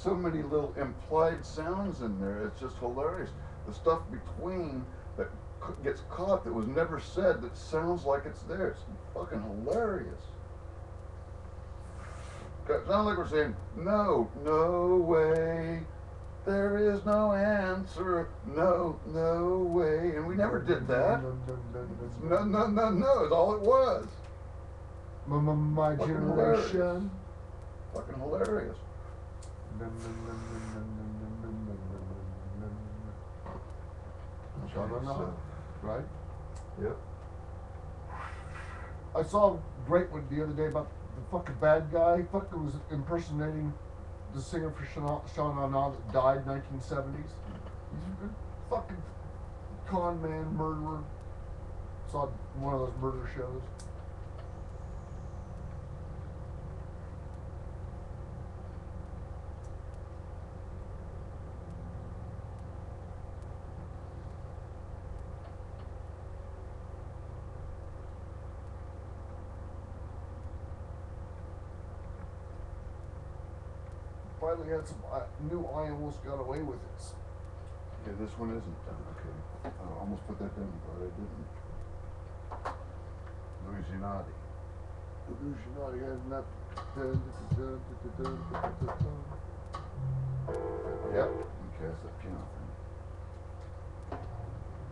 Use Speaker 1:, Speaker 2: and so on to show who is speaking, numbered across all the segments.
Speaker 1: so many little implied sounds in there. It's just hilarious. The stuff between that gets caught that was never said that sounds like it's there. It's fucking hilarious. It sounds like we're saying, no, no way. There is no answer. No, no way. And we never did that. No, no, no, no. It's all it was.
Speaker 2: My
Speaker 1: Fucking
Speaker 2: generation.
Speaker 1: hilarious. Fucking hilarious.
Speaker 2: Right?
Speaker 1: Yep.
Speaker 2: I saw a great one the other day about the fucking bad guy. He fucking was impersonating the singer for Sean Anna that died in 1970s. He's a fucking con man, murderer. Saw one of those murder shows. Finally had some knew I almost got away with it.
Speaker 1: Yeah, this one isn't done. Okay. I almost put that down, but I didn't. Illusionati.
Speaker 2: Illusionati has not.
Speaker 1: Yep. Okay, that's that piano thing.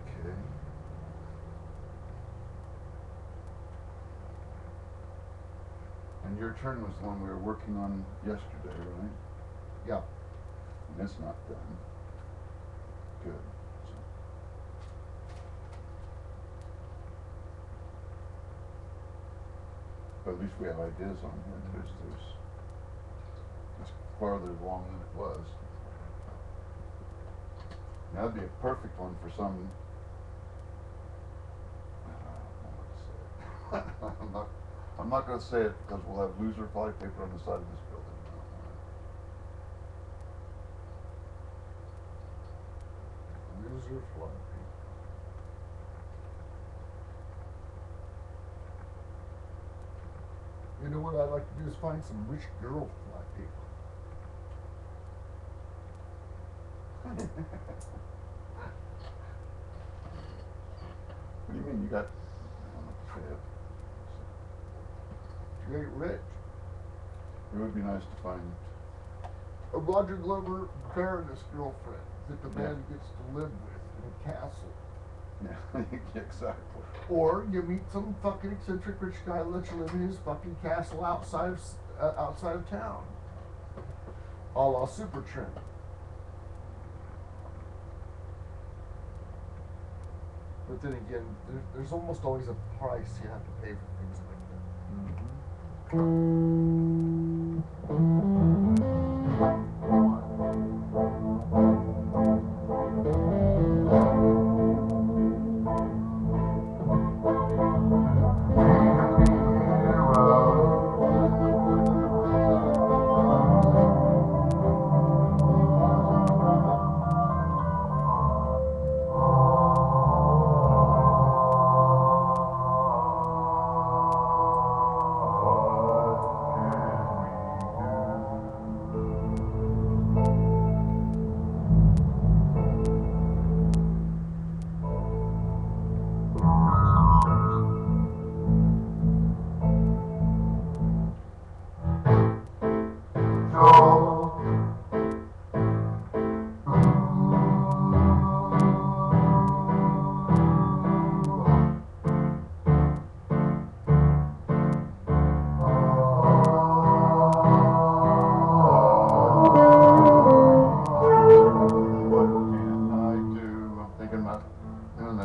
Speaker 1: Okay. And your turn was the one we were working on yesterday, right?
Speaker 2: Yeah.
Speaker 1: And it's not done. Good. So. But at least we have ideas on here. It's farther along than it was. Now that'd be a perfect one for some. I don't know what to say. I'm not going to say it because we'll have loser fly paper on the side of this building.
Speaker 2: Loser fly paper. You know what I'd like to do is find some rich girl fly paper.
Speaker 1: What do you mean? You got? I don't know what to say it.
Speaker 2: She ain't rich.
Speaker 1: It would be nice to find.
Speaker 2: A Roger Glover Baroness girlfriend that the
Speaker 1: Yeah.
Speaker 2: man gets to live with in a castle.
Speaker 1: Yeah, exactly.
Speaker 2: Or you meet some fucking eccentric rich guy that lets you live in his fucking castle outside of town. A la Super Tramp. But then again, there's almost always a price you have to pay for things like that.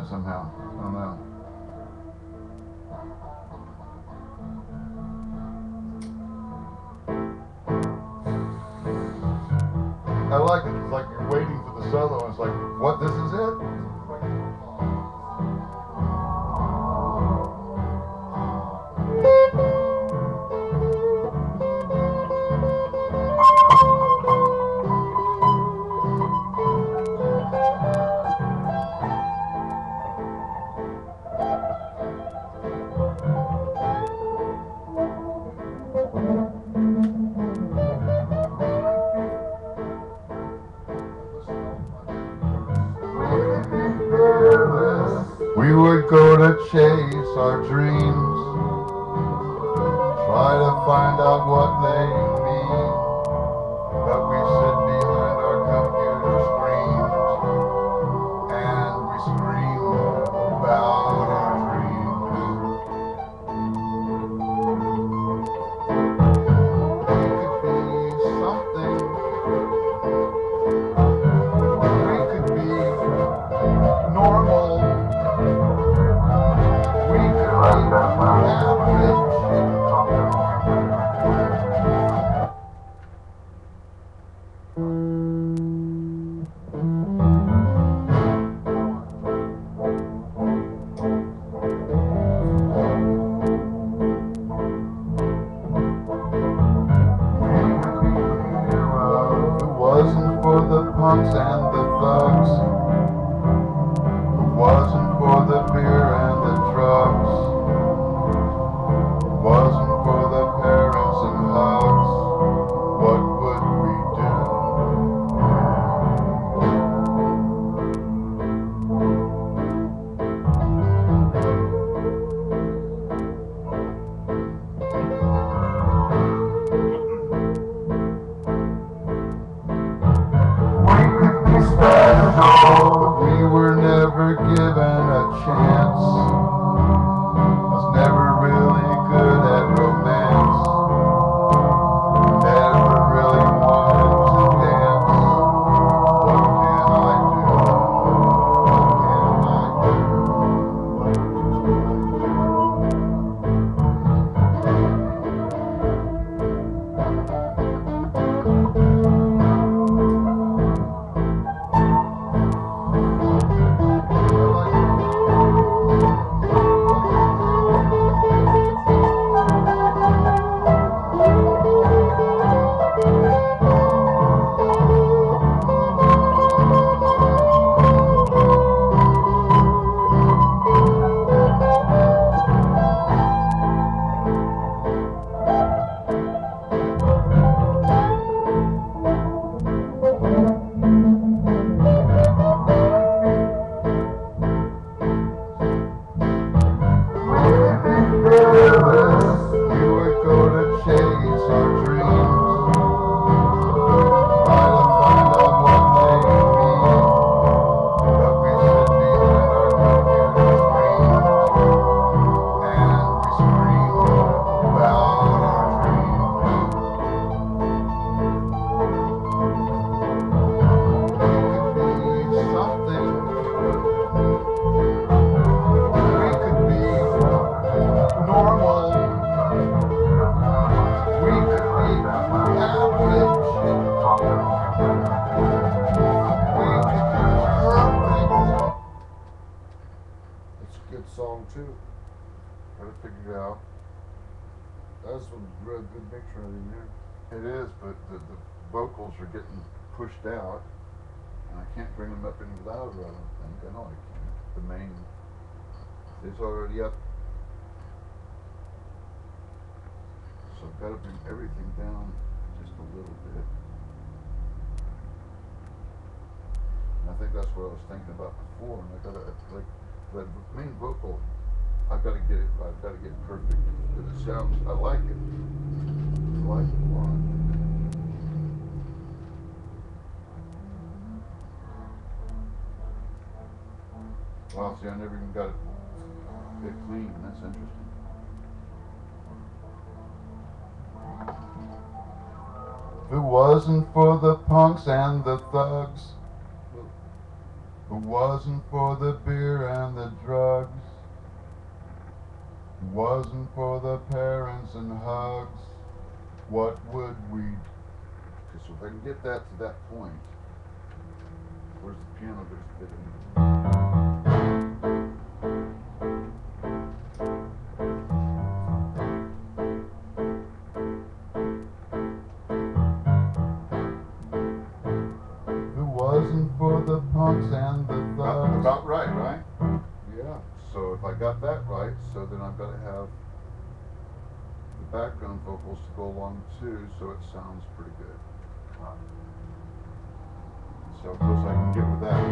Speaker 1: Somehow. I don't know. I like it. It's like you're waiting for the solo. And it's like, what? This is it? chase our dreams, try to find out what they mean, but we sit behind our computer screens and we scream about our dreams. We could be something. We could be normal. We could be average. If it wasn't for the punks and the thugs, if it wasn't for the beer and the drugs, if it wasn't for the parents and hugs, what would we do? We could be special, but we were never given a chance. I was never really good at romance. Never really wanted to dance. What can I do? What can I do? We would go to chase our dreams, try to find out what they mean, but we sit behind our computer screens and we scream about our dreams. We could be something. We could be normal. We could be average. We could be perfect.
Speaker 2: It's a good song too.
Speaker 1: Gotta figure it out.
Speaker 2: That's a real good mixture in there.
Speaker 1: It is, but the vocals are getting pushed out, and I can't bring them up any louder, I don't think. I know I can't. The main is already up. So I've got to bring everything down just a little bit. And I think that's what I was thinking about before, and I gotta, like, the main vocal, I've got to get it perfect, because it sounds, I like it. I like it a lot. Well, see, I never even got it clean. That's interesting. If it wasn't for the punks and the thugs, if it wasn't for the beer and the drugs, if it wasn't for the parents and hugs, what would we do? Okay, so if I can get that to that point, where's the piano going to fit in? Wasn't for the punks and the thugs. About right, right?
Speaker 2: Yeah.
Speaker 1: So if I got that right, so then I've got to have the background vocals to go along too, so it sounds pretty good. So close I can get with that.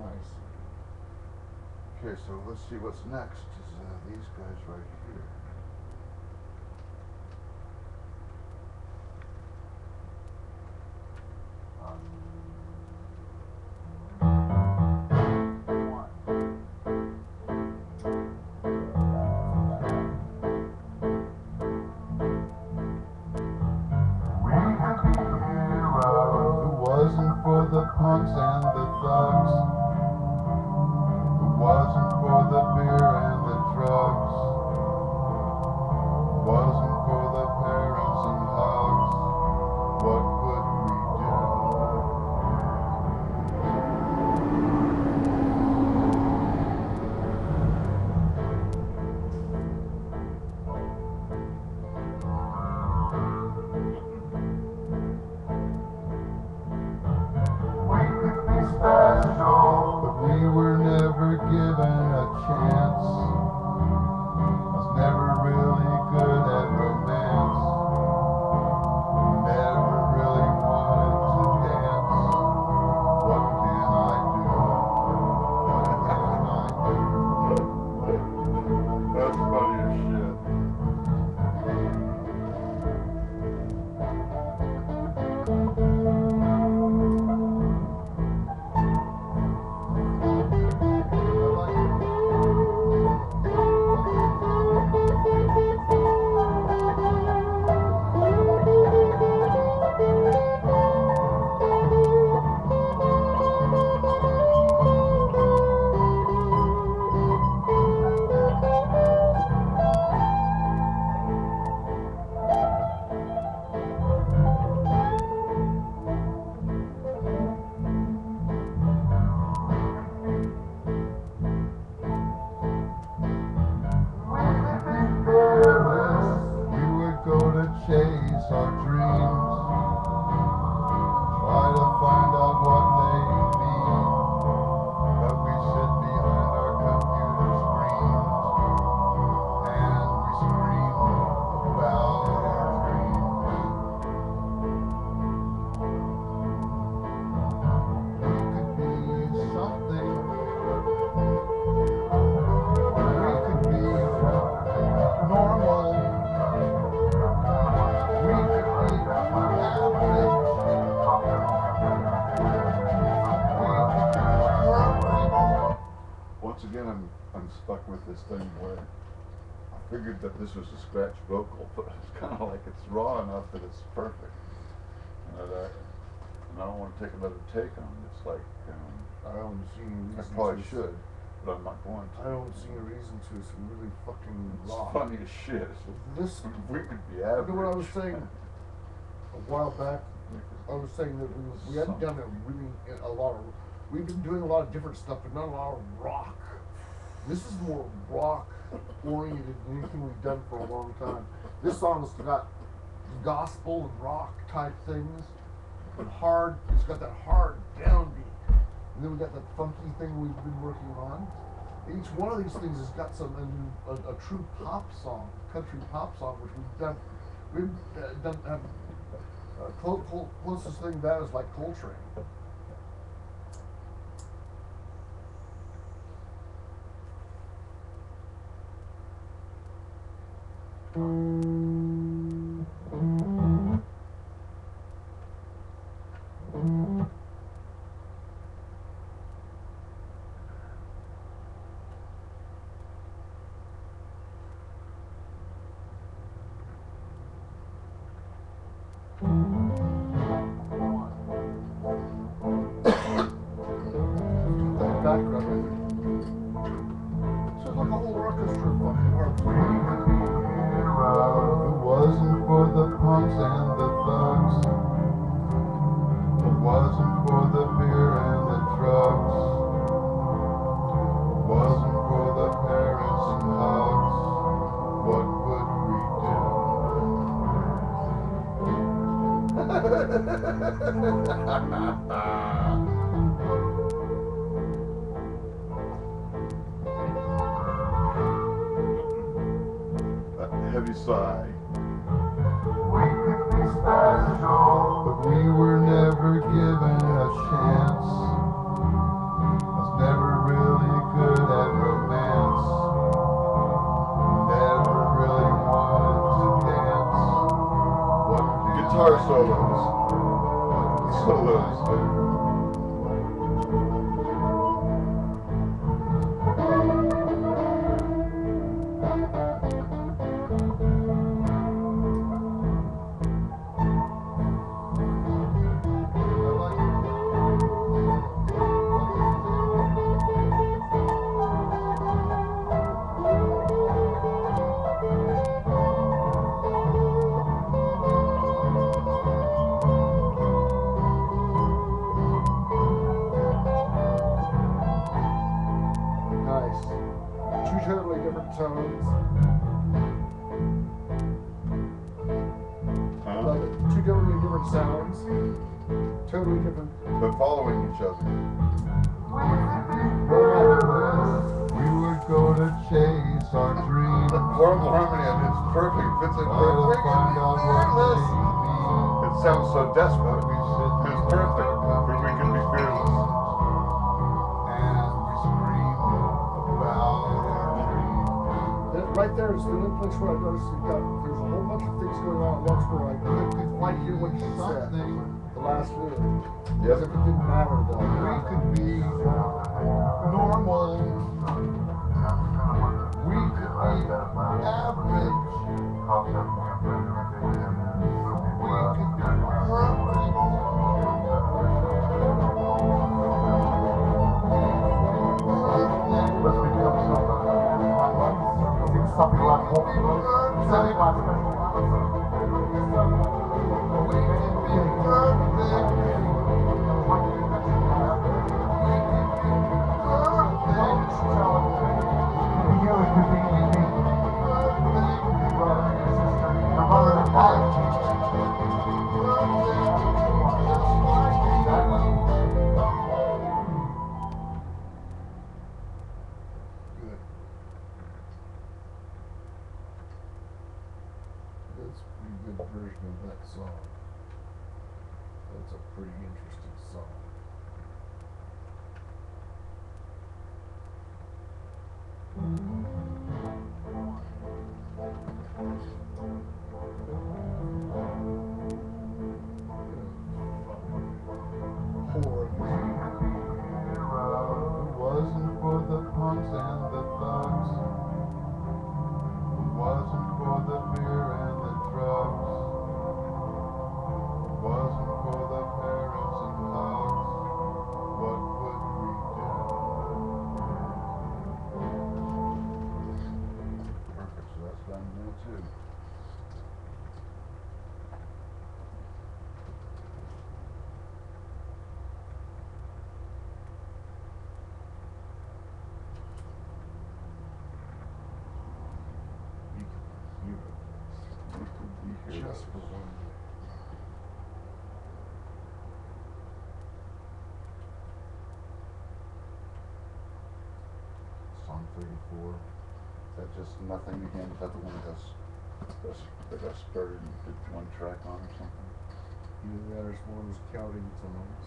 Speaker 2: Nice.
Speaker 1: Okay, so let's see what's next. Is these guys right here. Wasn't for the punks and the thugs, it wasn't for the beer and the drugs, it wasn't for the parents and hugs, what would we do? But we were never given a chance. I was never really good at romance. Never really wanted to dance. What can I do? What can I do? That's funny as shit. Chase our dreams, try to find out what they mean, but we sit behind our computer screens and we scream about our dreams. We could be something, we could be normal. Once again, I'm stuck with this thing where I figured that this was a scratch vocal, but it's kind of like it's raw enough that it's perfect. And I don't want to take another take on it. It's like,
Speaker 2: I don't see any reason
Speaker 1: I probably
Speaker 2: to.
Speaker 1: should, but I'm not going to.
Speaker 2: I don't see a reason to. It's really fucking
Speaker 1: It's
Speaker 2: raw.
Speaker 1: funny as shit.
Speaker 2: This,
Speaker 1: We could be
Speaker 2: you
Speaker 1: average.
Speaker 2: know what I was saying a while back? I was saying that we hadn't done we've been doing a lot of different stuff, but not a lot of rock. This is more rock oriented than anything we've done for a long time. This song's got gospel and rock type things, and hard. It's got that hard downbeat, and then we got that funky thing we've been working on. Each one of these things has got a true pop song, country pop song, which we've done. We've done. Closest thing to that is like Coltrane. Background. So like a whole orchestra fucking harp. It wasn't for the punks and the thugs. It wasn't for the beer and the drugs. It wasn't for the parents and hugs. What would we do? Heavy sigh. We could be special, but we were never given a chance. I was
Speaker 1: guitar solos.
Speaker 2: Nice. Two totally different tones. Love it. Two totally different sounds. Totally different.
Speaker 1: But following each other.
Speaker 3: We were gonna chase our dreams.
Speaker 1: The horrible harmony of it's perfect. Fits in
Speaker 3: I'll
Speaker 1: perfect.
Speaker 3: find out what
Speaker 1: Fearless.
Speaker 3: they mean.
Speaker 1: It sounds so desperate.
Speaker 3: We sit
Speaker 1: It's perfect. Where we can be fearless.
Speaker 3: and we scream about our dreams.
Speaker 2: Right there is the only place where I noticed there's a whole bunch of things going on at once where I couldn't quite hear what she said. The last lyric. As if it didn't matter though.
Speaker 3: We could be normal. We could be average. We could be perfect.
Speaker 4: Something like something like
Speaker 2: That's a pretty good version of that song. That's a pretty interesting song.
Speaker 3: It wasn't for the punks and the thugs. It wasn't for the beer and the drugs. It wasn't for the parents and hugs. What would we do?
Speaker 1: Perfect. So that's done now too.
Speaker 2: Just for one day.
Speaker 1: Song 34. Is that just nothing again? Is that the one that got started and did one track on or something?
Speaker 2: Either that or it's one of those counting songs.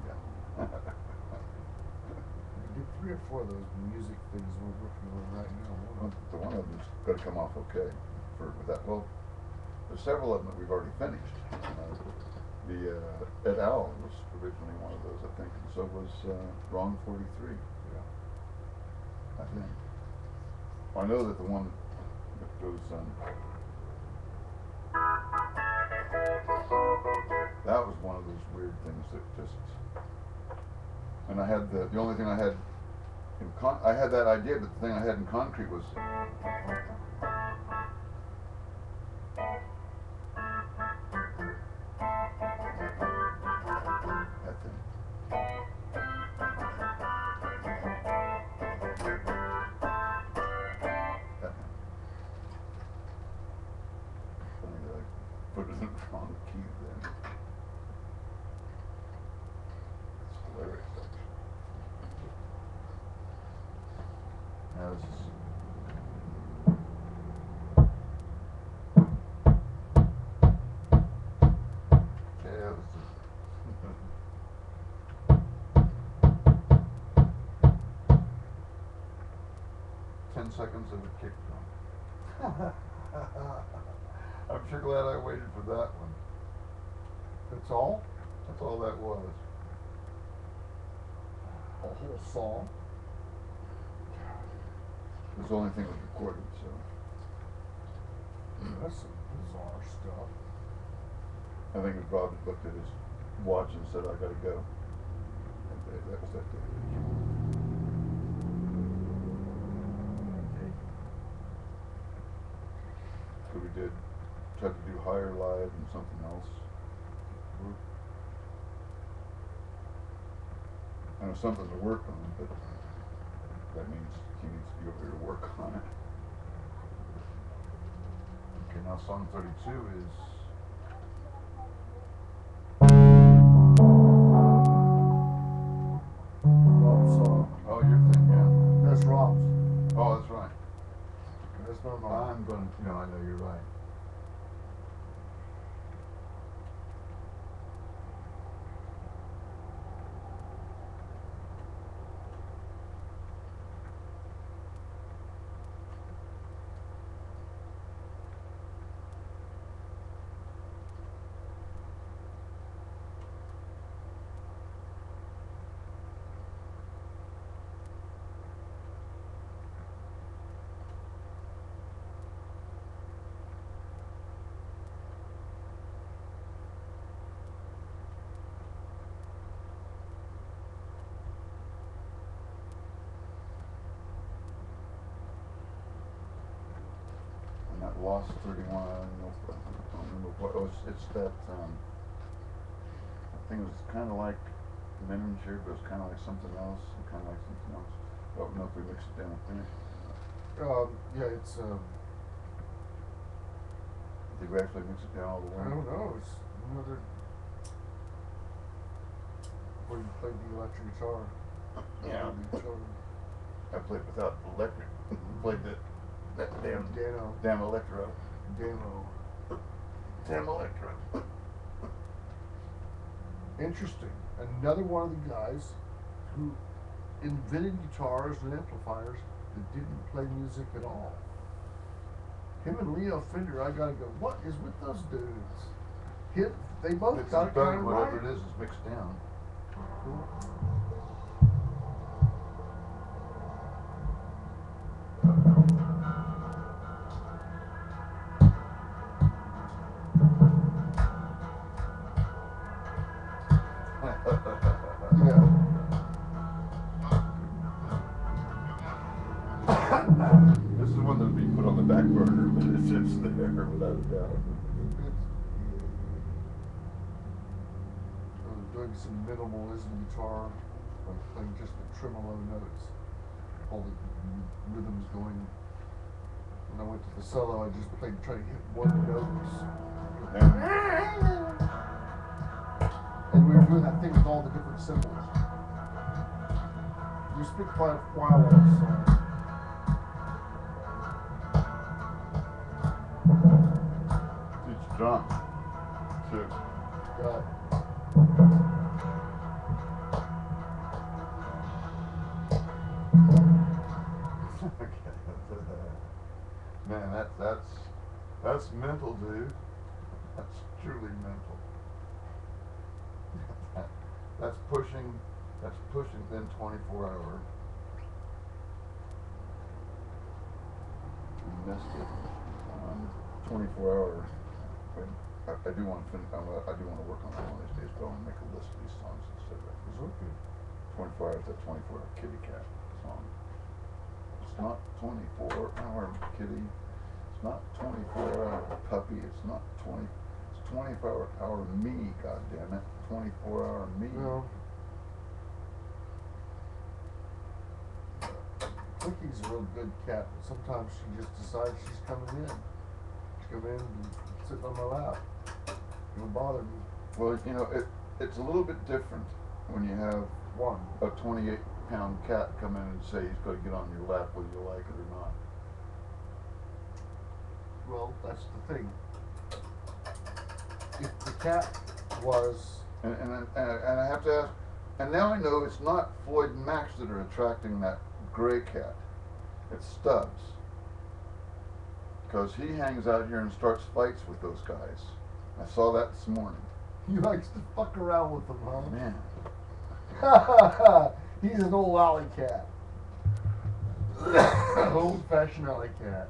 Speaker 1: Yeah.
Speaker 2: We did 3 or 4 of those music things we're working on right now.
Speaker 1: Well, the one of them's got to come off okay with that. Well, there's several of them that we've already finished. The Et al. Was originally one of those, I think, and so was Wrong 43.
Speaker 2: Yeah.
Speaker 1: I think. I know that the one that goes that was one of those weird things that just. And I had the only thing I had. I had that idea, but the thing I had in concrete was. That thing. That thing. Funny that I put it in the wrong key then. It's hilarious, actually. Now this is. Yeah, this is. 10 seconds of a kick drum. I'm sure glad I waited for that one.
Speaker 2: That's all?
Speaker 1: That's all that was.
Speaker 2: A whole song?
Speaker 1: It was the only thing that was recorded, so.
Speaker 2: That's some bizarre stuff.
Speaker 1: I think it Bob had looked at his watch and said, I gotta go. And that was that day. So we did, tried to do Higher Live and something else. I know something to work on, but that means he needs to be over here to work on it. Okay, now song 32 is
Speaker 2: Rob's song.
Speaker 1: oh, your thing, yeah.
Speaker 2: That's Rob's.
Speaker 1: Oh, that's right.
Speaker 2: That's not mine.
Speaker 1: I'm going. No, I know you're right. And that Lost 31. I don't remember what. Oh, it's that. I think it was kind of like Menninger, but it was kind of like something else, and kind of like something else. I don't know if we mix it down and finish.
Speaker 2: Yeah, it's,
Speaker 1: Did we actually mix it down all the way?
Speaker 2: I don't know, it's another, where you played the electric guitar.
Speaker 1: Yeah.
Speaker 2: The guitar.
Speaker 1: I played without electric. Played that damn electro.
Speaker 2: Demo.
Speaker 1: Damn electro.
Speaker 2: Interesting. Another one of the guys who invented guitars and amplifiers that didn't play music at all. Him and Leo Fender, I gotta go, what is with those dudes? They both
Speaker 1: It's
Speaker 2: got it kind of
Speaker 1: whatever
Speaker 2: right.
Speaker 1: it is mixed down.
Speaker 2: Yeah.
Speaker 1: This is one that'll be put on the back burner, but it's there without a doubt.
Speaker 2: I was doing some minimalism guitar, like playing just the tremolo notes, all the rhythms going. When I went to the solo, I just played, trying to hit one note. And we were doing that thing with all the different symbols. We spent quite a while on this song.
Speaker 1: It's drunk, too.
Speaker 2: God.
Speaker 1: Man, that's mental, dude. That's truly mental. That's pushing then 24-hour. You missed it. 24-hour. I do want to work on that one of these days, but I want to make a list of these songs instead of
Speaker 2: It's okay.
Speaker 1: 24 hours. That 24-hour Kitty Cat song. It's not 24-hour kitty. It's not 24-hour puppy. It's not 20. It's 24-hour me. God damn it. 24-hour me.
Speaker 2: No. Cookie's a real good cat, but sometimes she just decides she's coming in. She's coming in and sitting on my lap. Don't bother me.
Speaker 1: Well, you know, it's a little bit different when you have
Speaker 2: One.
Speaker 1: a 28-pound cat come in and say he's going to get on your lap whether you like it or not.
Speaker 2: Well, that's the thing. If the cat was,
Speaker 1: And I have to ask, and now I know it's not Floyd and Max that are attracting that gray cat. It's Stubbs. because he hangs out here and starts fights with those guys. I saw that this morning.
Speaker 2: He likes to fuck around with them, huh?
Speaker 1: Man.
Speaker 2: He's an old alley cat. Old fashioned alley cat.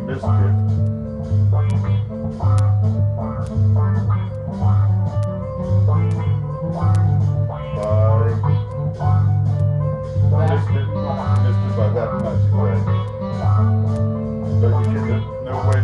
Speaker 1: Missed it. Missed it by that much, right? But you can, there's no way to.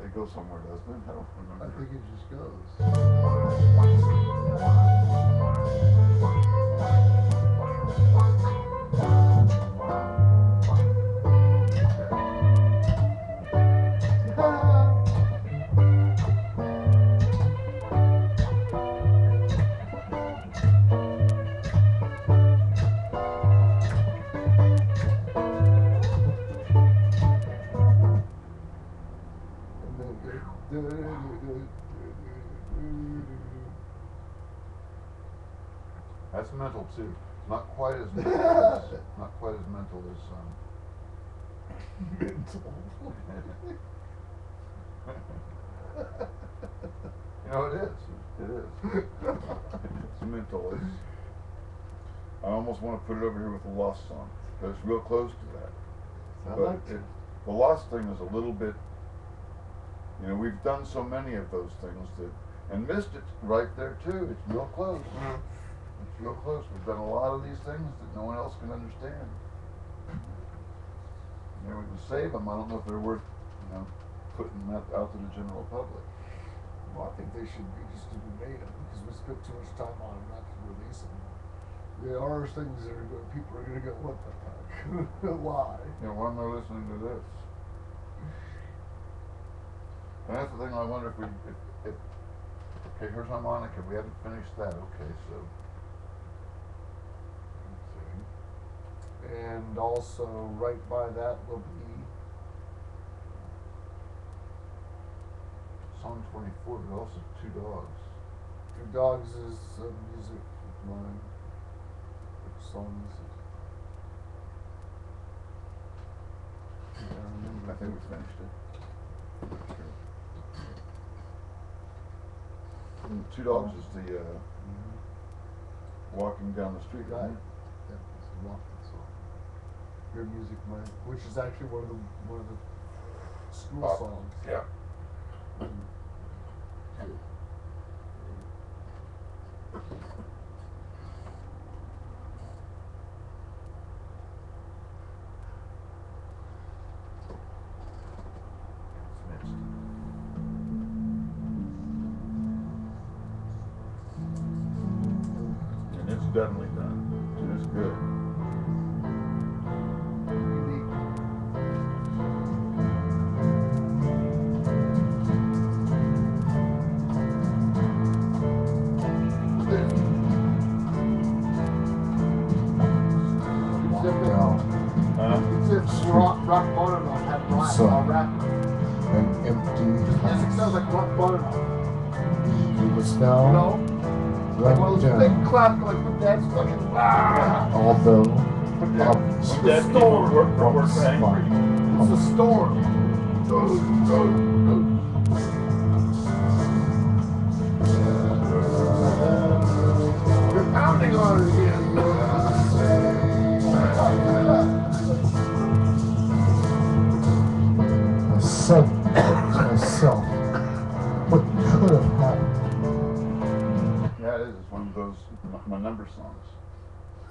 Speaker 1: It goes somewhere, doesn't it? I don't remember.
Speaker 2: I think it just goes.
Speaker 1: That's mental too. Not quite as mental as
Speaker 2: Mental.
Speaker 1: you know, it is. It is. It's mental. I almost want to put it over here with the Lost song, because it's real close to that. But the Lost thing is a little bit, you know, we've done so many of those things that, and Missed It's right there too. It's real close. It's real close. We've done a lot of these things that no one else can understand. You know, we can save them. I don't know if they're worth, you know, putting that out to the general public.
Speaker 2: Well, I think they should be just to be made them because we spent too much time on them not to release them. There are things that are good. People are going to go, what the fuck? Why?
Speaker 1: You know, why am I listening to this? And that's the thing. I wonder if okay, here's harmonica. We haven't finished that. Okay, so.
Speaker 2: And also, right by that will be
Speaker 1: Song 24, but also Two Dogs.
Speaker 2: Two Dogs is music of mine. Which song is it?
Speaker 1: I think we finished it. Two Dogs is the walking down the street,
Speaker 2: Right.
Speaker 1: right?
Speaker 2: Yeah, it's a walking song. Your music, mine, which is actually one of the school songs.
Speaker 1: Yeah. It's mixed. And it's definitely done. It is good.
Speaker 2: Unique. It's if Rock Bottom had rap
Speaker 3: So-
Speaker 2: while rapping.
Speaker 3: An empty
Speaker 2: Music sounds like Rock Bottom.
Speaker 3: you was found
Speaker 2: No? Like one of those
Speaker 3: right
Speaker 2: big
Speaker 3: down.
Speaker 2: clap, like when dad's fucking
Speaker 3: Although
Speaker 2: It's a
Speaker 1: Dad people
Speaker 2: storm.
Speaker 1: work for angry.
Speaker 2: It's a storm. You're pounding on it again.
Speaker 3: I said to myself, what could have happened?
Speaker 1: Yeah, it is. It's one of those my number songs.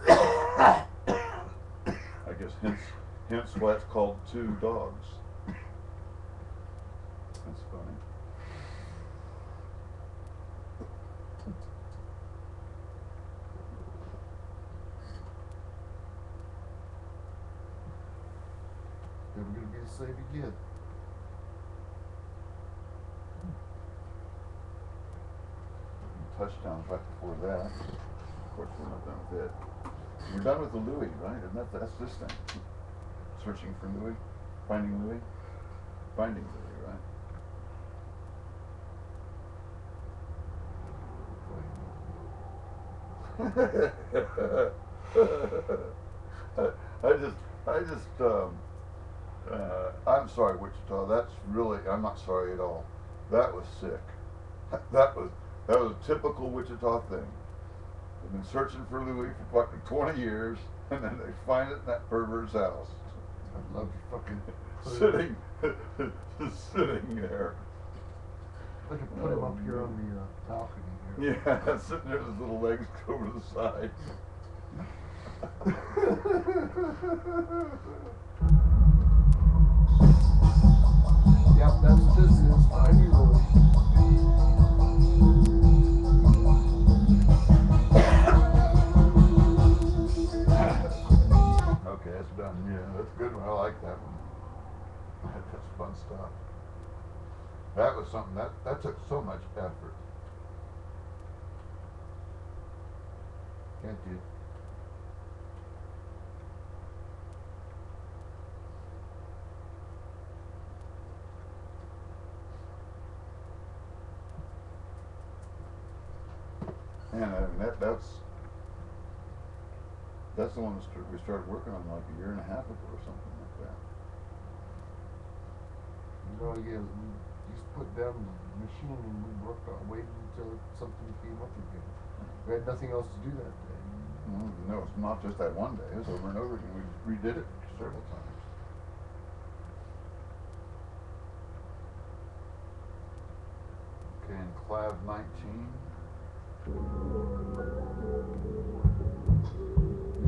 Speaker 1: I guess hence why it's called Two Dogs. That's funny.
Speaker 2: Never gonna be the same again.
Speaker 1: touchdowns right before that. Of course, we're not done with it. We're done with the Louis, right? Isn't that's this thing? Searching for Louis? Finding Louis? Finding Louis, right? I'm sorry, Wichita. That's really, I'm not sorry at all. That was sick. That was a typical Wichita thing. They've been searching for Louis for fucking 20 years, and then they find it in that pervert's house.
Speaker 2: I love you fucking
Speaker 1: sitting there.
Speaker 2: I could put him up here on the balcony here.
Speaker 1: Yeah, sitting there with his little legs over the side.
Speaker 2: Yep, that's what this is. Finding Louis.
Speaker 1: Okay, that's done. Yeah, that's a good one. I like that one. That's fun stuff. That was something that took so much effort.
Speaker 2: Can't do.
Speaker 1: And I mean that's the one we started working on like a year and a half ago or something like that.
Speaker 2: You know, yeah, we just put down the machine and we worked on waiting until something came up again. We had nothing else to do that day.
Speaker 1: No, it's not just that one day. It was over and over again. We redid it several times. Okay, and Clav 19.
Speaker 2: We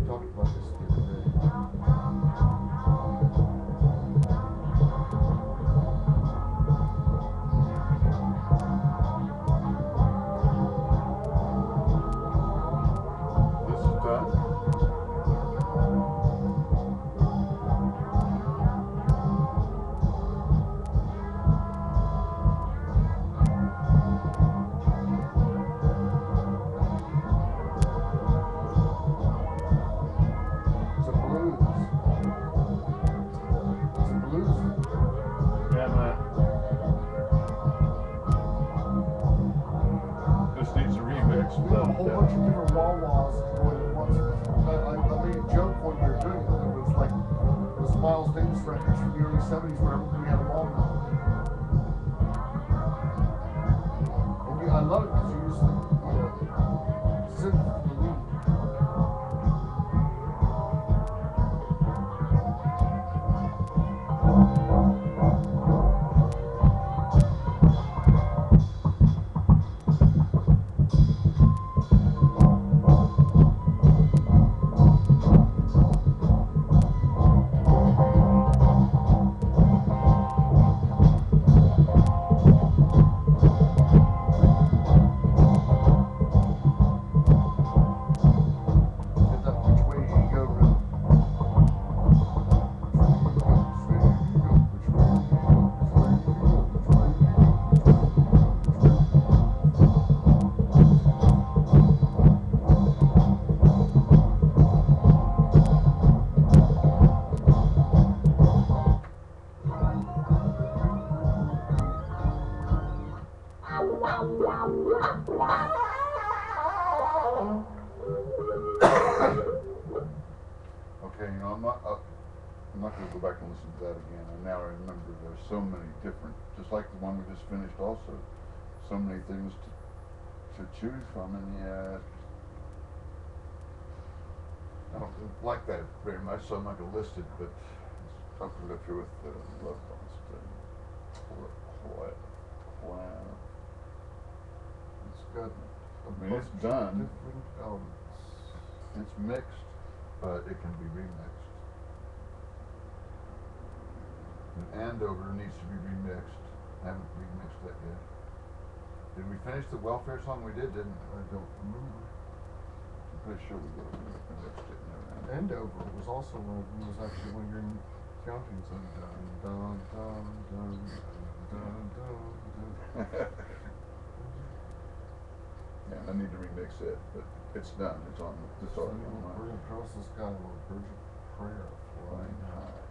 Speaker 2: talked about this the other day.
Speaker 1: This is done.
Speaker 2: It's a blues. It's a blues.
Speaker 1: Yeah, man. This needs a remix.
Speaker 2: We have a whole bunch of different wah-wahs going at once. I made a joke when we were doing it. It was like those Miles Davis records from the early 70s where everybody had them all now. And I love it because you use the synth for the lead. Get that which way you go round. Which way you go, which way you go, which way you go,
Speaker 1: Okay, you know, I'm not going to go back and listen to that again. And now I remember there's so many different, just like the one we just finished also, so many things to choose from. And yeah, I don't like that very much, so I'm not going to list it, but I'll put it up here with the Love Lost.
Speaker 2: It's got
Speaker 1: I mean, it's done.
Speaker 2: different elements.
Speaker 1: It's mixed, but it can be remixed. And Andover needs to be remixed. I haven't remixed that yet. Did we finish the welfare song? We did, didn't we?
Speaker 2: I don't remember.
Speaker 1: I'm pretty sure we did. We mixed it and everything.
Speaker 2: Andover was also one of them, was actually when you're in counting, so dun dun dun dun dun dun dun.
Speaker 1: Yeah, I need to remix it, but it's done. It's on. It's
Speaker 2: So
Speaker 1: already
Speaker 2: we're
Speaker 1: online.
Speaker 2: gonna cross the sky with a bird of prayer flying high.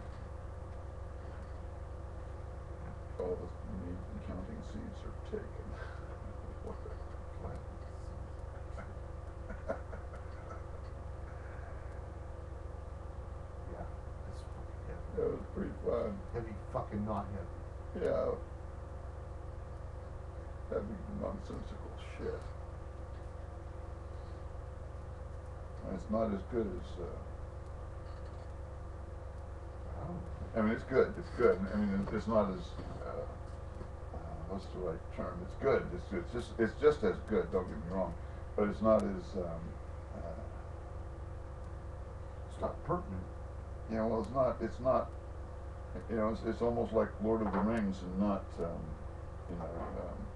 Speaker 1: All the meat and counting seeds are taken. What the-
Speaker 2: Plant. Yeah, it's fucking heavy.
Speaker 1: That was pretty fun.
Speaker 2: Heavy fucking not heavy.
Speaker 1: Yeah. That'd be nonsensical shit. And it's not as good as,
Speaker 2: Oh.
Speaker 1: I mean, it's good. It's good. I mean, it's not as, what's the right term? It's good. It's just as good. Don't get me wrong, but it's not as,
Speaker 2: It's not pertinent.
Speaker 1: you know, well, it's not, you know, it's almost like Lord of the Rings and not, you know,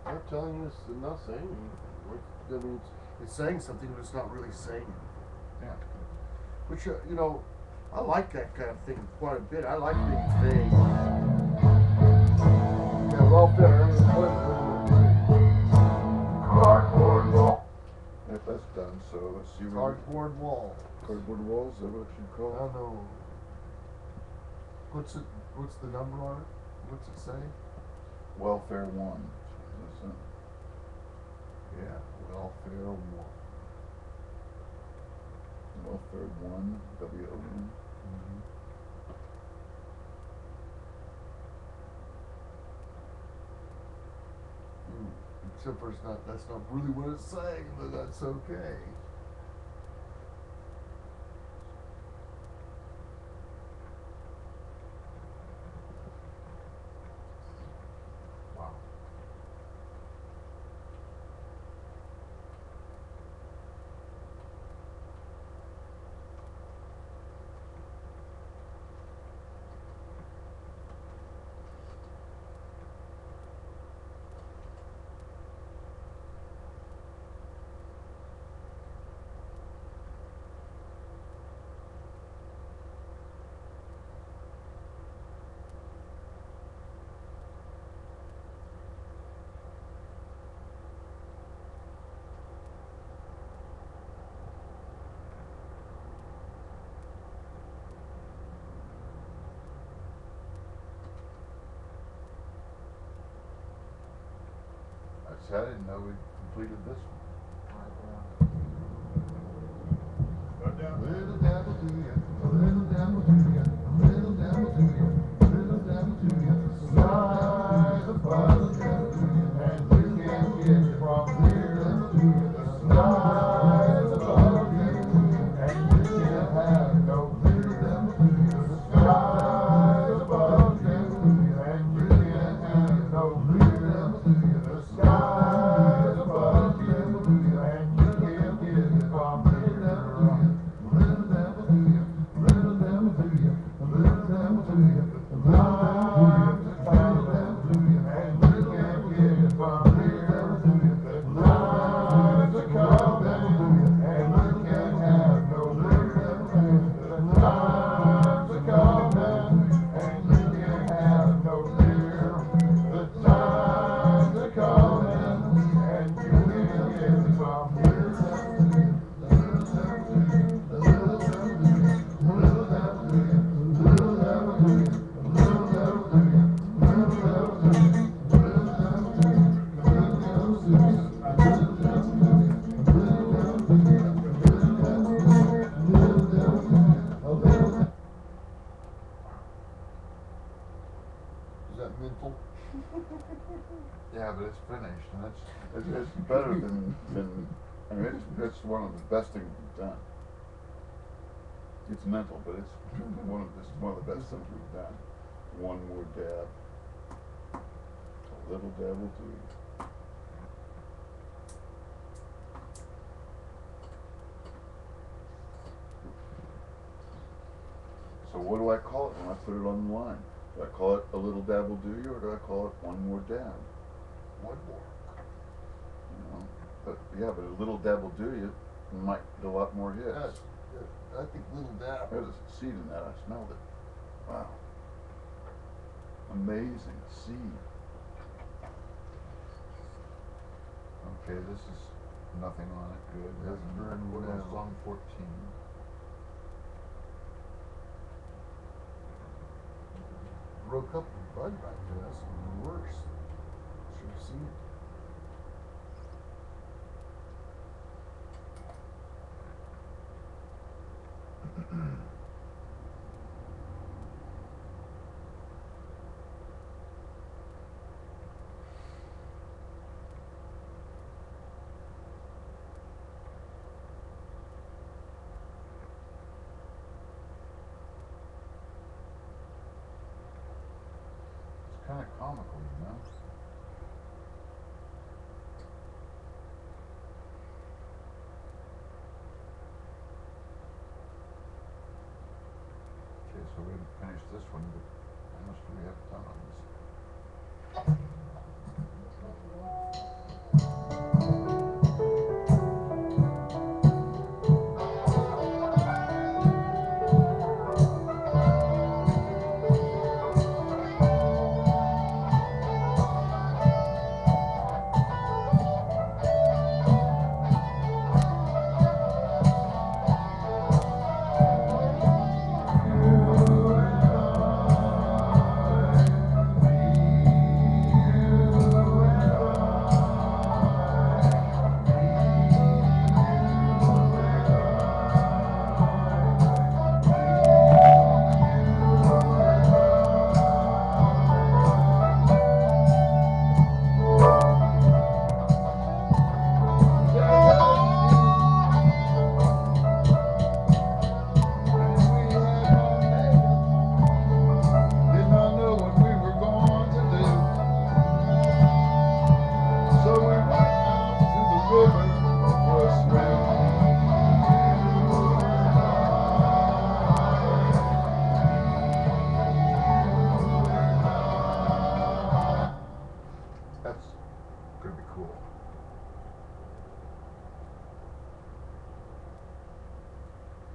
Speaker 2: I'm telling you, it's not saying anything. I mean, it's saying something, but it's not really saying anything.
Speaker 1: yeah.
Speaker 2: Which, you know, I like that kind of thing quite a bit. I like being vague. Yeah, welfare.
Speaker 4: Cardboard wall.
Speaker 1: If that's done, so let's see what.
Speaker 2: Cardboard wall.
Speaker 1: Cardboard walls, is that what you
Speaker 2: I
Speaker 1: call
Speaker 2: don't know. What's the number on it? What's it say?
Speaker 1: it? Welfare 1. That's it.
Speaker 2: Yeah, welfare one.
Speaker 1: Welfare 1, W-O-N.
Speaker 2: Except for that's not really what it's saying, but that's okay. Wow.
Speaker 1: I didn't know we completed this one.
Speaker 3: Little devil do ya, little devil do ya, little devil do ya, little devil do ya. Skies above the devil do ya, and you can't get it from here. The skies above the devil do ya, and you can't have no little devil do ya. The skies above the devil do ya, and you can't have no little devil do ya. The skies above the devil do ya, and you can't get it from here. Little devil do ya, little devil do ya, little devil do ya, lives a little devil do ya, and you can't get it from here. Lives a cow devil do ya, and you can't have no little devil do ya. Lives a cow devil, and you can't have no fear. The time's a coming, and you can't get it from here.
Speaker 2: Is that mental?
Speaker 1: Yeah, but it's finished, and it's better than I mean, it's one of the best things we've done. It's mental, but it's one of the best things we've done. One more dab, a little dab will do you. So what do I call it when I put it on the line? Do I call it a little dab will do you, or do I call it one more dab?
Speaker 2: One more.
Speaker 1: You know, but yeah, but a little dab will do you might get a lot more hits.
Speaker 2: Yes. I think little dab.
Speaker 1: There's a seed in that. I smelled it. Wow. Amazing seed. Okay, this is Nothing on it. Good.
Speaker 3: Yes, burn
Speaker 1: What else?
Speaker 3: down.
Speaker 1: Song 14.
Speaker 2: Broke up the bud right there. That's even worse. Should have seen it.
Speaker 1: It's kind of comical, you know? Okay, so we finished this one, but how much do we have done on this?
Speaker 3: Did not know what we were going to do. So we went out to the river for a swim.
Speaker 1: That's gonna be cool.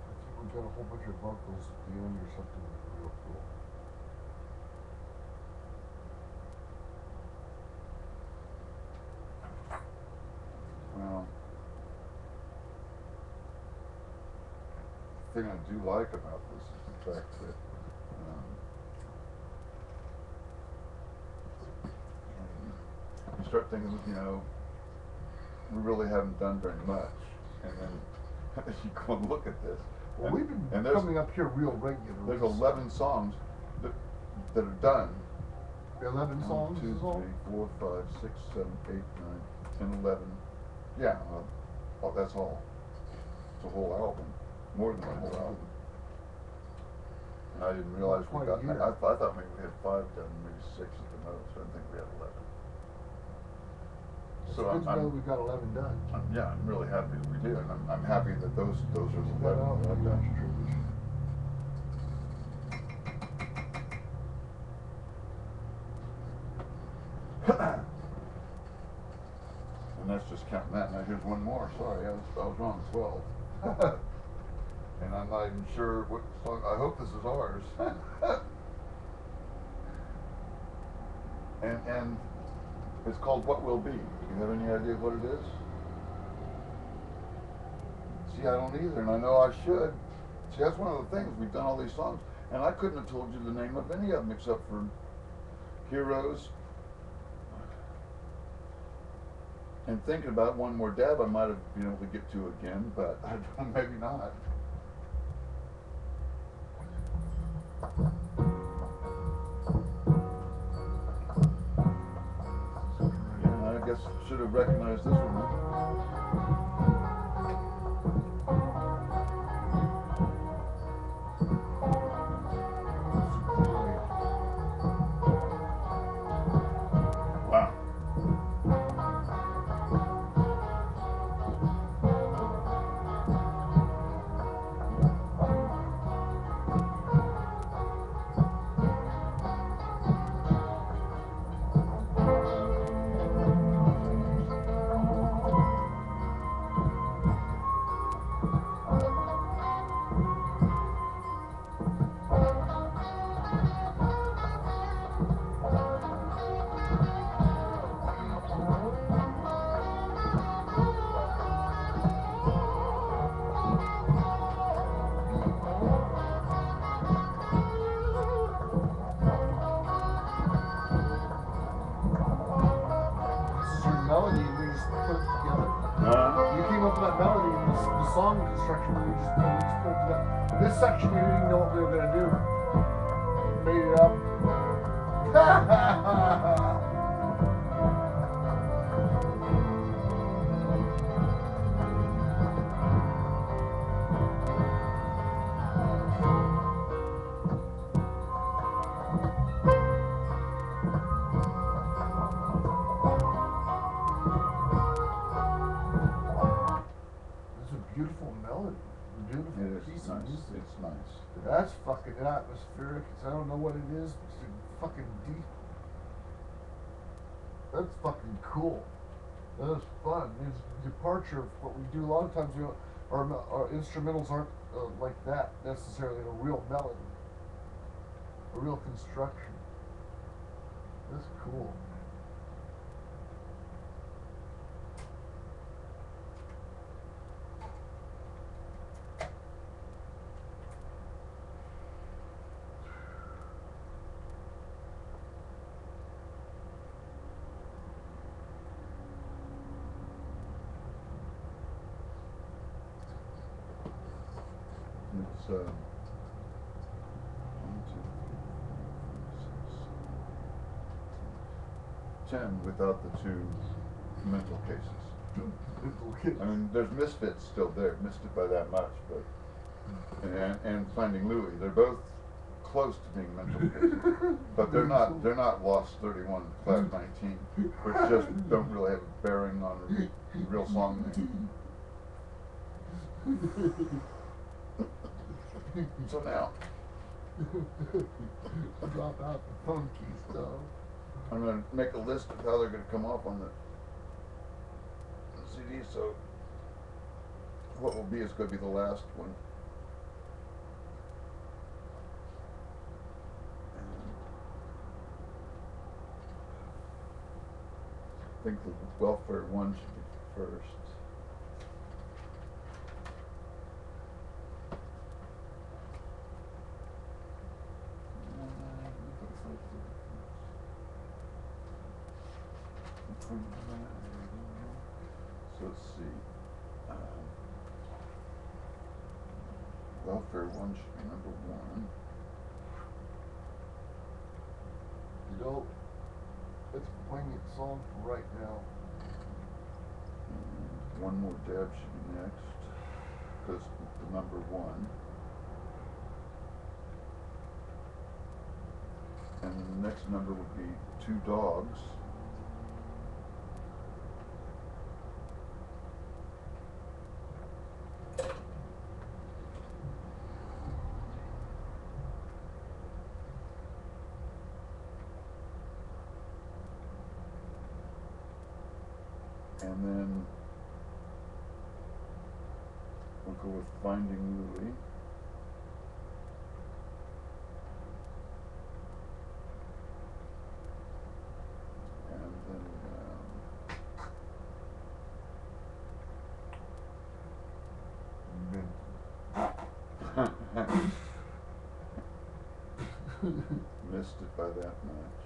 Speaker 2: I think we got a whole bunch of vocals at the end or something that's real cool.
Speaker 1: Well, the thing I do like about this is the fact that you start thinking, you know, we really haven't done very much, and then you go and look at this.
Speaker 2: Well,
Speaker 1: and,
Speaker 2: we've been
Speaker 1: and there's,
Speaker 2: coming up here real regular.
Speaker 1: there's 11 songs that are done.
Speaker 2: 11 songs
Speaker 1: 1, 2,
Speaker 2: is all?
Speaker 1: 3, 4, 5, 6, 7, 8, 9, 10, 11. Yeah, well, that's all. It's a whole album, more than a whole album. And I didn't realize we
Speaker 2: Quite a
Speaker 1: got.
Speaker 2: year.
Speaker 1: I thought maybe we had 5 done, maybe 6 at the most. I didn't think we had 11.
Speaker 2: It's
Speaker 1: So
Speaker 2: good to know
Speaker 1: I'm
Speaker 2: we got 11 done.
Speaker 1: yeah, I'm really happy that we did, and I'm happy that those are the
Speaker 2: That
Speaker 1: 11
Speaker 2: out,
Speaker 1: that I've done.
Speaker 2: that's true.
Speaker 1: And that's just counting that. Now here's one more. Sorry, I was wrong. 12. And I'm not even sure what song. I hope this is ours. and it's called What Will Be. You have any idea what it is? See, I don't either, and I know I should. See, that's one of the things. We've done all these songs, and I couldn't have told you the name of any of them except for Heroes. And thinking about One More Dab, I might have been able to get to again, but I don't, maybe not. Yeah, I guess I should have recognized this one. Wow.
Speaker 2: to that melody in the song construction when we just pulled it up. This section we didn't even know what we were gonna do. Made it up. It's a beautiful melody. Beautiful
Speaker 1: It
Speaker 2: piece
Speaker 1: is
Speaker 2: of
Speaker 1: nice.
Speaker 2: music.
Speaker 1: It's nice.
Speaker 2: That's fucking atmospheric. I don't know what it is, but it's fucking deep. That's fucking cool. That was fun. It's a departure of what we do. A lot of times, our instrumentals aren't like that necessarily. A real melody, a real construction. That's cool.
Speaker 1: It's 1, 2, 3, 4, 5, 6, 10 without the two mental cases. I mean, there's Misfits still there, missed it by that much, but and Finding Louie, they're both close to being mental cases, but they're not Lost 31, Class 19, which just don't really have a bearing on the real song name. So now,
Speaker 2: Drop out the funky stuff.
Speaker 1: I'm going to make a list of how they're going to come off on the CD, so what will be is going to be the last one. I think the Welfare one should be first. So let's see. Welfare one should be number 1.
Speaker 2: You know, it's a poignant song for right now.
Speaker 1: One More Dab should be next, because the number 1. And the next number would be Two Dogs. And then we'll go with Finding Louie. And then missed it by that much.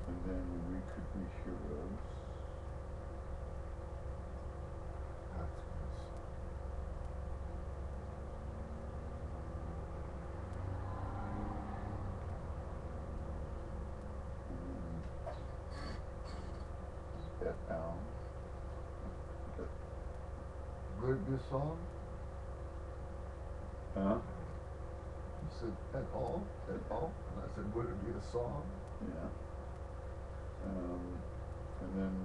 Speaker 1: And then We Could Be Heroes.
Speaker 2: That's good.
Speaker 1: Et al.
Speaker 2: Would it be a song?
Speaker 1: Huh?
Speaker 2: You said at all? And I said, would it be a song?
Speaker 1: Yeah. And then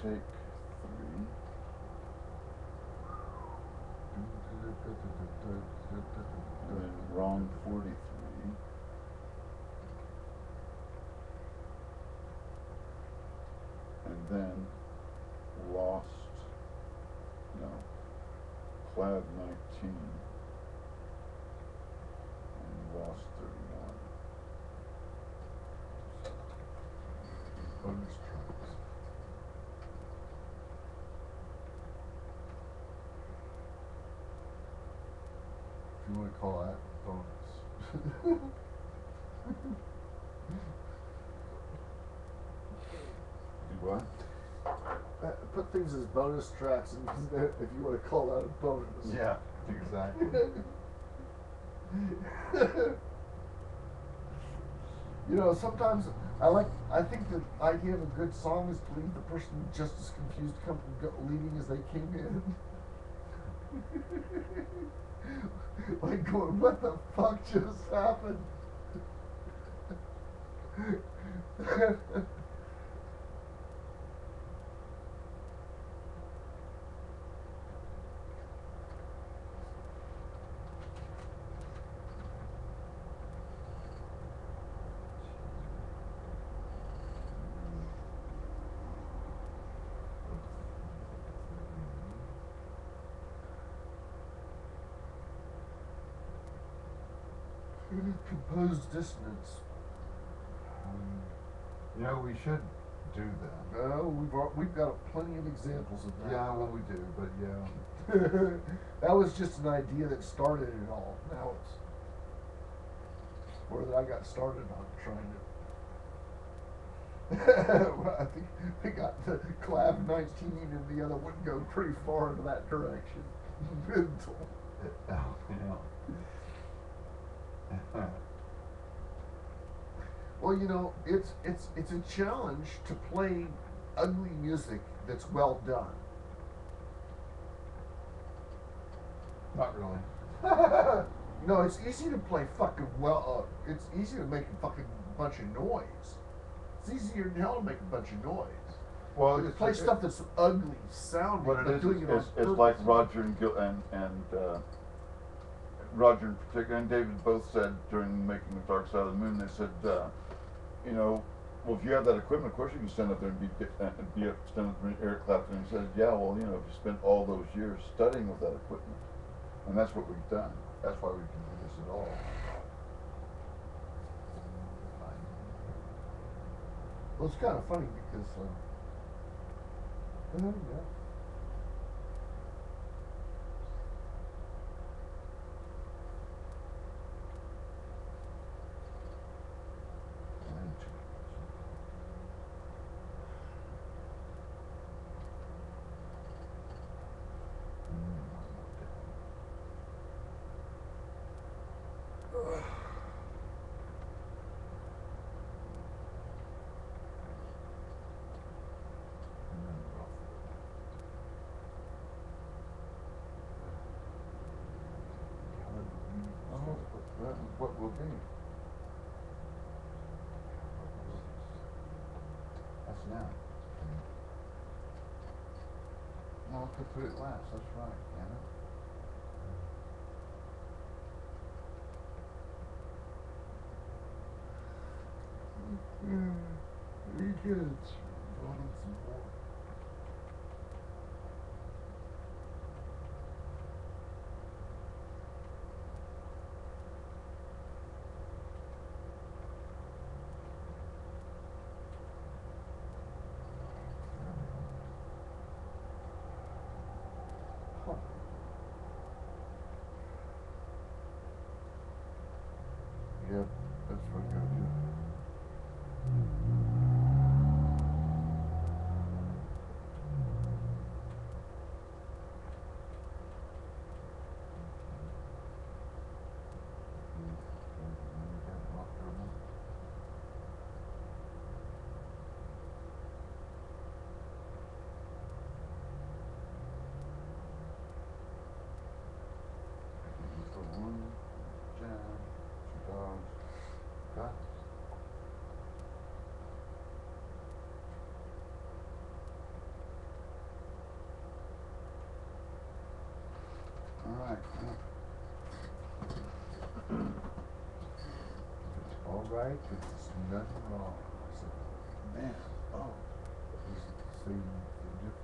Speaker 1: Take 3. And then Wrong 43. And then Lost, no, Plaid 19. And Lost 31.
Speaker 2: Bonus tracks. want to call that bonus.
Speaker 1: Do what?
Speaker 2: Put things as bonus tracks, and if you want to call that a bonus.
Speaker 1: Yeah, exactly.
Speaker 2: You know, sometimes I think the idea of a good song is to leave the person just as confused leaving as they came in. Like going, what the fuck just happened? Composed dissonance.
Speaker 1: You know, we should do that.
Speaker 2: No, we've got plenty of examples of that.
Speaker 1: Yeah, well, we do, but yeah.
Speaker 2: That was just an idea that started it all. Now it's where I got started on trying to. Well, I think we got the Clav 19 and the other wouldn't go pretty far into that direction. Mental.
Speaker 1: Yeah.
Speaker 2: Well, you know, it's a challenge to play ugly music that's well done.
Speaker 1: Not really.
Speaker 2: No, it's easy to play fucking well. It's easy to make a fucking bunch of noise. It's easier than hell to make a bunch of noise.
Speaker 1: Well,
Speaker 2: But to play stuff that's ugly sounding,
Speaker 1: what it
Speaker 2: but
Speaker 1: is,
Speaker 2: doing it on
Speaker 1: it's like
Speaker 2: purpose.
Speaker 1: Roger and Roger in particular and David both said during making the Dark Side of the Moon, they said, you know, well, if you have that equipment, of course you can stand up there and stand up there and Eric Clapton. And he said, yeah, well, you know, if you spent all those years studying with that equipment, and that's what we've done. That's why we can do this at all.
Speaker 2: Well, it's kind of funny because, yeah.
Speaker 1: What will be? That's now. No, I could put it last, that's right, Anna.
Speaker 2: Very good. Wanting some more. Huh.
Speaker 1: Yep, that's what I gotta do. One jam, 2 dogs, got all right.
Speaker 2: It's all right, it's nothing wrong. So,
Speaker 1: Man, oh.
Speaker 2: just saying the difference.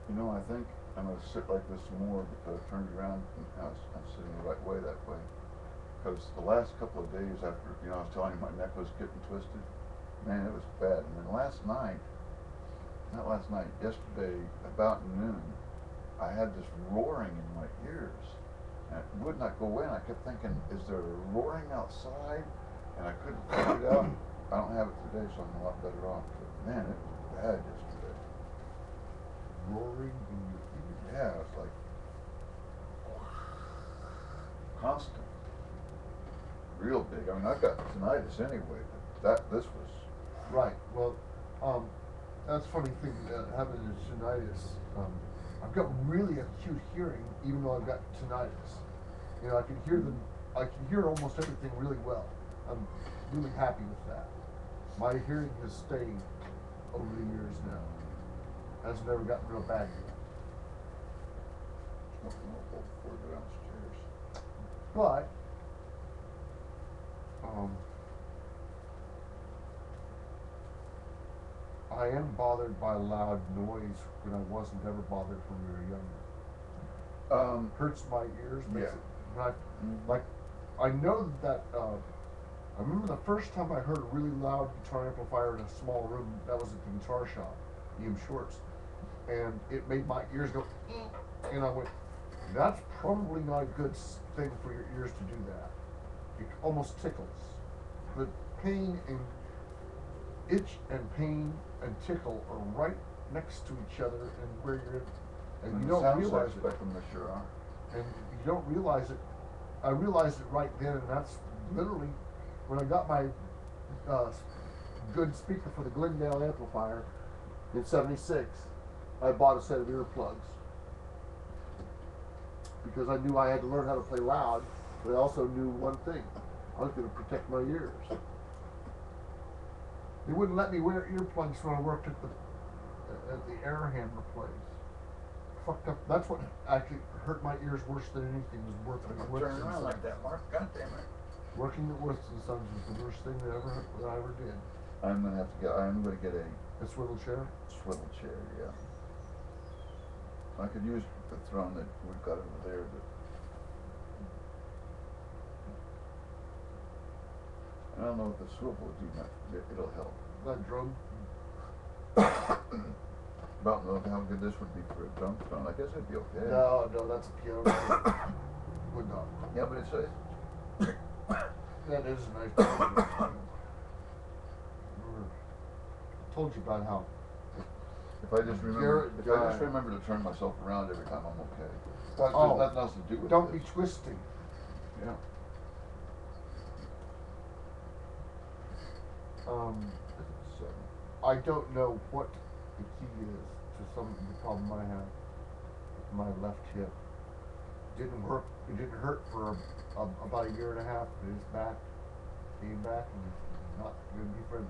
Speaker 1: You know, I think I'm gonna sit like this more because I turned around and I'm sitting the right way that way. Because the last couple of days after, you know, I was telling you my neck was getting twisted, man, it was bad. And then last night, not last night, yesterday, about noon, I had this roaring in my ears. And it would not go away, and I kept thinking, is there a roaring outside? And I couldn't figure it out. I don't have it today, so I'm a lot better off. But man, it was bad yesterday.
Speaker 2: Roaring in your ears.
Speaker 1: Yeah, it's like constant. Real big. I mean, I've got tinnitus anyway, but this was.
Speaker 2: Right. Well, that's a funny thing. Having a tinnitus, I've got really acute hearing, even though I've got tinnitus. You know, I can hear them. I can hear almost everything really well. I'm really happy with that. My hearing has stayed over the years now. Has never gotten real bad yet.
Speaker 1: Smoking a little before we go downstairs.
Speaker 2: But, I am bothered by loud noise when I wasn't ever bothered when we were younger. Hurts my ears. Makes
Speaker 1: Yeah.
Speaker 2: it, when like, I know that, I remember the first time I heard a really loud guitar amplifier in a small room. That was at the guitar shop, E.M. Shorts, and it made my ears go, and I went, that's probably not a good thing for your ears to do that. It almost tickles. The pain and itch and pain and tickle are right next to each other, and where you're, and you don't realize it.
Speaker 1: Spectrum, they sure are.
Speaker 2: And you don't realize it. I realized it right then, and that's literally when I got my good speaker for the Glendale amplifier in '76. I bought a set of earplugs because I knew I had to learn how to play loud, but I also knew one thing: I was going to protect my ears. They wouldn't let me wear earplugs when I worked at the air hammer place. Fucked up. That's what actually hurt my ears worse than anything was working at Woods
Speaker 1: Turn
Speaker 2: and
Speaker 1: around like
Speaker 2: Sons.
Speaker 1: that, Mark. God damn it.
Speaker 2: Working at Woods and Sons was the worst thing that I ever did.
Speaker 1: I'm gonna get a
Speaker 2: A swivel chair.
Speaker 1: swivel chair, yeah. I could use the throne that we've got over there, but I don't know if the swivel would do much. It'll help.
Speaker 2: That drum.
Speaker 1: Don't know how good this would be for a drum throne. I guess it'd be okay.
Speaker 2: No, that's a piano. Would not.
Speaker 1: Yeah, but it's a.
Speaker 2: That is a nice drum. Told you about how
Speaker 1: If I just remember,
Speaker 2: Garrett
Speaker 1: if I just
Speaker 2: guy.
Speaker 1: remember to turn myself around every time, I'm okay.
Speaker 2: Oh,
Speaker 1: There's nothing else to do with
Speaker 2: don't
Speaker 1: this.
Speaker 2: be twisting.
Speaker 1: Yeah.
Speaker 2: So I don't know what the key is to some of the problem I have with my left hip. Didn't work. It didn't hurt for about a year and a half, but it's back. Came back and it's not going to be friendly.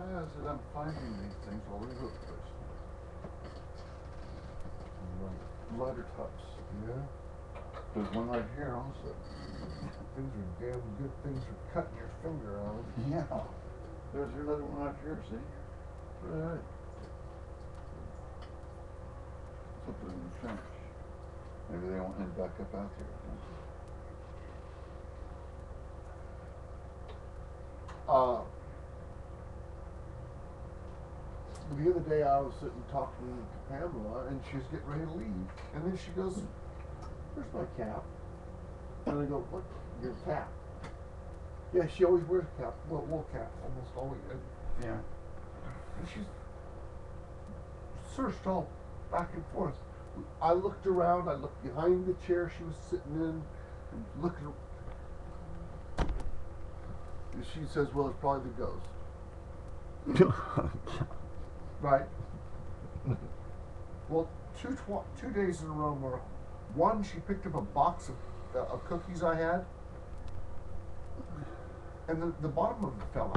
Speaker 1: I said I'm finding these things all over the place. Ladder tops.
Speaker 2: Yeah.
Speaker 1: There's one right here also.
Speaker 2: Things are damn good. Things are cutting your finger on.
Speaker 1: Yeah. There's another one right here, see? Right. Something in the trench. Maybe they won't end back up out there.
Speaker 2: The other day I was sitting talking to Pamela, and she was getting ready to leave, and then she goes, "Where's my cap?" And I go, "What? Your cap?" Yeah, she always wears a cap. Well, wool cap, almost always.
Speaker 1: Yeah.
Speaker 2: And she's searched all back and forth. I looked around. I looked behind the chair she was sitting in, and looking. And she says, "Well, it's probably the ghost." Right. Well, 2 days in a row, where one, she picked up a box of cookies I had, and the bottom of it fell out.